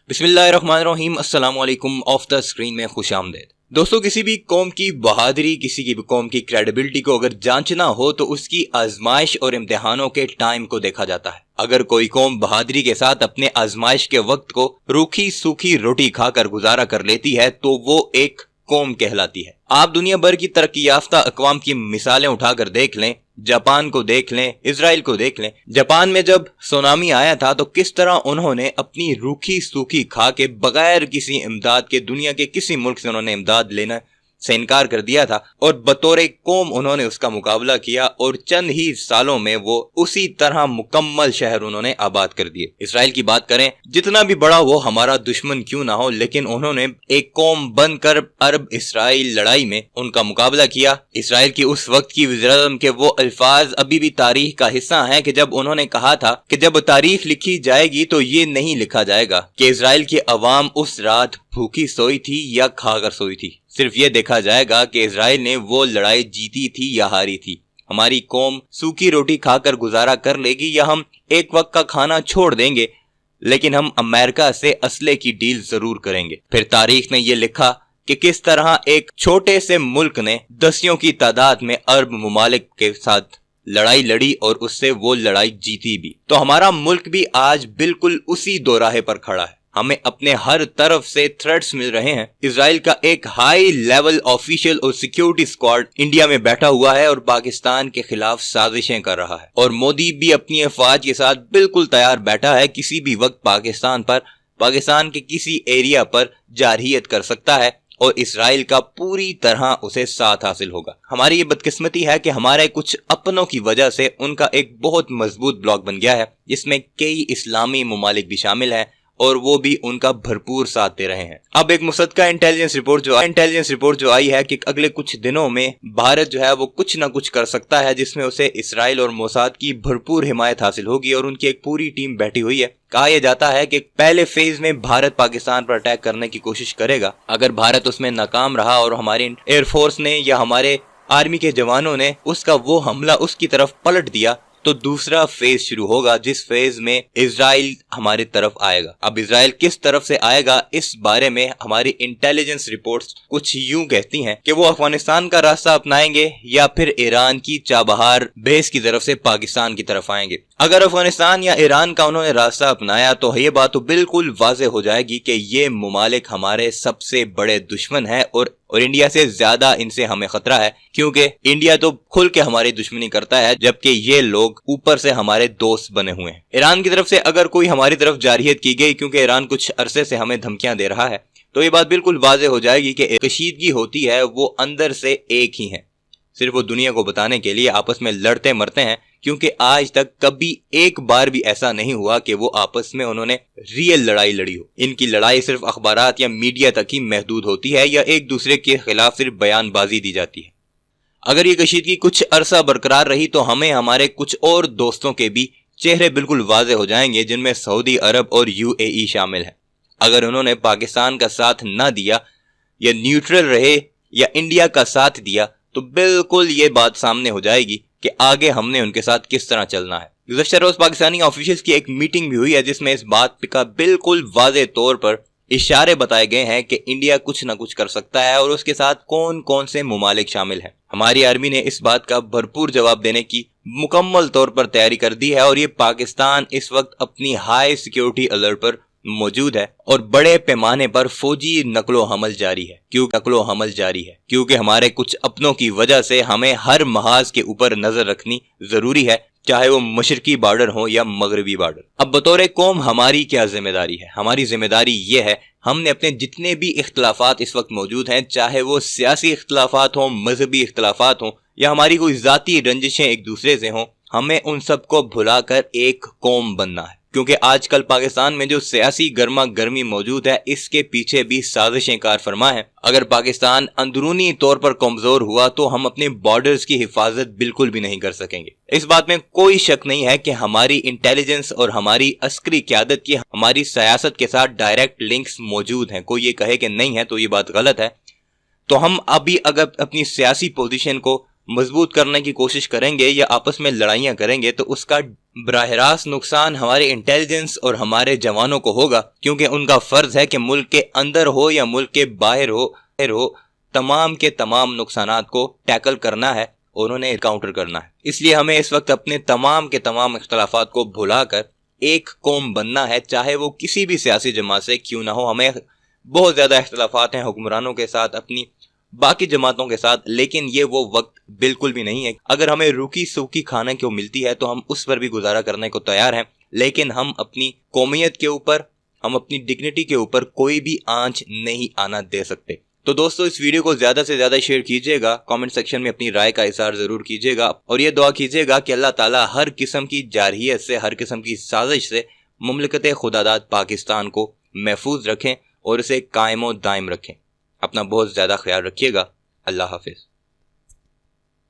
बिस्मिल्लाहिर्रहमानिर्रहीम। अस्सलाम वालेकुम। ऑफ द स्क्रीन में खुश आमदेद। दोस्तों, किसी भी कौम की बहादुरी, किसी की भी कौम की क्रेडिबिलिटी को अगर जांचना हो तो उसकी आजमाइश और इम्तिहानों के टाइम को देखा जाता है। अगर कोई कौम बहादुरी के साथ अपने आजमाइश के वक्त को रूखी सूखी रोटी खाकर गुजारा कर लेती है तो वो एक कौम कहलाती है। आप दुनिया भर की तरक्की याफ्ता अक़वाम की मिसालें उठाकर देख लें, जापान को देख लें, इजराइल को देख लें। जापान में जब सुनामी आया था तो किस तरह उन्होंने अपनी रूखी सूखी खा के बगैर किसी इमदाद के दुनिया के किसी मुल्क से उन्होंने इमदाद लेना से इनकार कर दिया था और बतौर कौम उन्होंने उसका मुकाबला किया और चंद ही सालों में वो उसी तरह मुकम्मल शहर उन्होंने आबाद कर दिए। इसराइल की बात करें, जितना भी बड़ा वो हमारा दुश्मन क्यों ना हो, लेकिन उन्होंने एक कौम बनकर अरब इसराइल लड़ाई में उनका मुकाबला किया। इसराइल की उस वक्त की वज़ीर-ए-आज़म के वो अल्फाज अभी भी तारीख का हिस्सा हैं कि जब उन्होंने कहा था कि जब तारीख लिखी जाएगी तो ये नहीं लिखा जाएगा कि इसराइल की अवाम उस रात भूखी सोई थी या खाकर सोई थी, सिर्फ ये देखा जाएगा कि इजराइल ने वो लड़ाई जीती थी या हारी थी। हमारी कौम सूखी रोटी खाकर गुजारा कर लेगी या हम एक वक्त का खाना छोड़ देंगे, लेकिन हम अमेरिका से असले की डील जरूर करेंगे। फिर तारीख ने ये लिखा कि किस तरह एक छोटे से मुल्क ने दसियों की तादाद में अरब ममालिक के साथ लड़ाई लड़ी और उससे वो लड़ाई जीती भी। तो हमारा मुल्क भी आज बिल्कुल उसी दोराहे पर खड़ा है। हमें अपने हर तरफ से थ्रेट्स मिल रहे हैं। इजराइल का एक हाई लेवल ऑफिशियल और सिक्योरिटी स्क्वाड इंडिया में बैठा हुआ है और पाकिस्तान के खिलाफ साजिशें कर रहा है, और मोदी भी अपनी अफवाज के साथ बिल्कुल तैयार बैठा है। किसी भी वक्त पाकिस्तान के किसी एरिया पर जारहियत कर सकता है और इसराइल का पूरी तरह उसे साथ हासिल होगा। हमारी ये बदकिस्मती है कि हमारे कुछ अपनों की वजह से उनका एक बहुत मजबूत ब्लॉक बन गया है, जिसमें कई इस्लामी ममालिक भी शामिल हैं और वो भी उनका भरपूर साथ दे रहे हैं। अब एक मुसद्दका इंटेलिजेंस रिपोर्ट जो आई है कि अगले कुछ दिनों में भारत जो है वो कुछ ना कुछ कर सकता है, जिसमें उसे इसराइल और मोसाद की भरपूर हिमायत हासिल होगी और उनकी एक पूरी टीम बैठी हुई है। कहा यह जाता है कि पहले फेज में भारत पाकिस्तान पर अटैक करने की कोशिश करेगा। अगर भारत उसमें नाकाम रहा और हमारी एयरफोर्स ने या हमारे आर्मी के जवानों ने उसका वो हमला उसकी तरफ पलट दिया तो दूसरा फेज शुरू होगा, जिस फेज में इजराइल हमारी तरफ आएगा। अब इजराइल किस तरफ से आएगा, इस बारे में हमारी इंटेलिजेंस रिपोर्ट्स कुछ यूं कहती हैं कि वो अफगानिस्तान का रास्ता अपनाएंगे या फिर ईरान की चाबहार बेस की तरफ से पाकिस्तान की तरफ आएंगे। अगर अफगानिस्तान या ईरान का उन्होंने रास्ता अपनाया तो ये बात तो बिल्कुल वाज़ेह हो जाएगी कि ये मुमालिक हमारे सबसे बड़े दुश्मन है और इंडिया से ज्यादा इनसे हमें खतरा है, क्योंकि इंडिया तो खुल के हमारी दुश्मनी करता है जबकि ये लोग ऊपर से हमारे दोस्त बने हुए हैं। ईरान की तरफ से अगर कोई हमारी तरफ जारहियत की गई, क्योंकि ईरान कुछ अरसे से हमें धमकियां दे रहा है, तो ये बात बिल्कुल वाज़ेह हो जाएगी कि कशीदगी होती है वो अंदर से एक ही है, सिर्फ वो दुनिया को बताने के लिए आपस में लड़ते मरते हैं, क्योंकि आज तक कभी एक बार भी ऐसा नहीं हुआ कि वो आपस में उन्होंने रियल लड़ाई लड़ी हो। इनकी लड़ाई सिर्फ अखबारात या मीडिया तक ही महदूद होती है या एक दूसरे के खिलाफ सिर्फ बयानबाजी दी जाती है। अगर ये कशीदगी कुछ अरसा बरकरार रही तो हमें हमारे कुछ और दोस्तों के भी चेहरे बिल्कुल वाज़ेह हो जाएंगे, जिनमें सऊदी अरब और UAE शामिल है। अगर उन्होंने पाकिस्तान का साथ न दिया या न्यूट्रल रहे या इंडिया का साथ दिया तो बिल्कुल ये बात सामने हो जाएगी कि आगे हमने उनके साथ किस तरह चलना है। गुज़श्ता रोज पाकिस्तानी ऑफिशियल्स की एक मीटिंग भी हुई है, जिसमें इस बात का बिल्कुल वाज़ेह तौर पर इशारे बताए गए हैं कि इंडिया कुछ ना कुछ कर सकता है और उसके साथ कौन कौन से मुमालिक शामिल हैं। हमारी आर्मी ने इस बात का भरपूर जवाब देने की मुकम्मल तौर पर तैयारी कर दी है और ये पाकिस्तान इस वक्त अपनी हाई सिक्योरिटी अलर्ट पर मौजूद है और बड़े पैमाने पर फौजी नकलो हमल जारी है। क्योंकि हमारे कुछ अपनों की वजह से हमें हर महाज के ऊपर नजर रखनी जरूरी है, चाहे वो मशरकी बॉर्डर हो या मगरबी बॉर्डर। अब बतौर कौम हमारी क्या जिम्मेदारी है? हमारी जिम्मेदारी ये है, हमने अपने जितने भी इख्तलाफात इस वक्त मौजूद हैं, चाहे वो सियासी इख्तलाफात हों, मजहबी इख्तलाफात हों या हमारी कोई जाती रंजिशें एक दूसरे से हों, हमें उन सबको भुलाकर एक कौम बनना है। क्योंकि आजकल पाकिस्तान में जो सियासी गर्मा गर्मी मौजूद है, इसके पीछे भी साजिशें कार फरमा है। अगर पाकिस्तान अंदरूनी तौर पर कमजोर हुआ तो हम अपने बॉर्डर्स की हिफाजत बिल्कुल भी नहीं कर सकेंगे। इस बात में कोई शक नहीं है कि हमारी इंटेलिजेंस और हमारी अस्करी क़यादत की हमारी सियासत के साथ डायरेक्ट लिंक्स मौजूद हैं। कोई ये कहे कि नहीं है तो ये बात गलत है। तो हम अभी अगर अपनी सियासी पोजीशन को مضبوط کرنے کی کوشش کریں گے یا آپس میں لڑائیاں کریں گے تو اس کا براہ راست نقصان ہمارے انٹیلیجنس اور ہمارے جوانوں کو ہوگا، کیونکہ ان کا فرض ہے کہ ملک کے اندر ہو یا ملک کے باہر ہو تمام کے تمام نقصانات کو ٹیکل کرنا ہے اور انہیں کاؤنٹر کرنا ہے۔ اس لیے ہمیں اس وقت اپنے تمام کے تمام اختلافات کو بھلا کر ایک قوم بننا ہے، چاہے وہ کسی بھی سیاسی جماعت سے کیوں نہ ہو۔ ہمیں بہت زیادہ اختلافات ہیں حکمرانوں کے ساتھ، اپنی باقی جماعتوں کے ساتھ، لیکن یہ وہ وقت بالکل بھی نہیں ہے۔ اگر ہمیں روکی سوکھی کھانے کو ملتی ہے تو ہم اس پر بھی گزارا کرنے کو تیار ہیں، لیکن ہم اپنی قومیت کے اوپر، ہم اپنی ڈگنیٹی کے اوپر کوئی بھی آنچ نہیں آنا دے سکتے۔ تو دوستو اس ویڈیو کو زیادہ سے زیادہ شیئر کیجئے گا، کامنٹ سیکشن میں اپنی رائے کا اظہار ضرور کیجئے گا، اور یہ دعا کیجئے گا کہ اللہ تعالیٰ ہر قسم کی جارحیت سے، ہر قسم کی سازش سے مملکت خداداد پاکستان کو محفوظ رکھیں اور اسے قائم و دائم رکھیں۔ اپنا بہت زیادہ خیال رکھیے گا۔ اللہ حافظ۔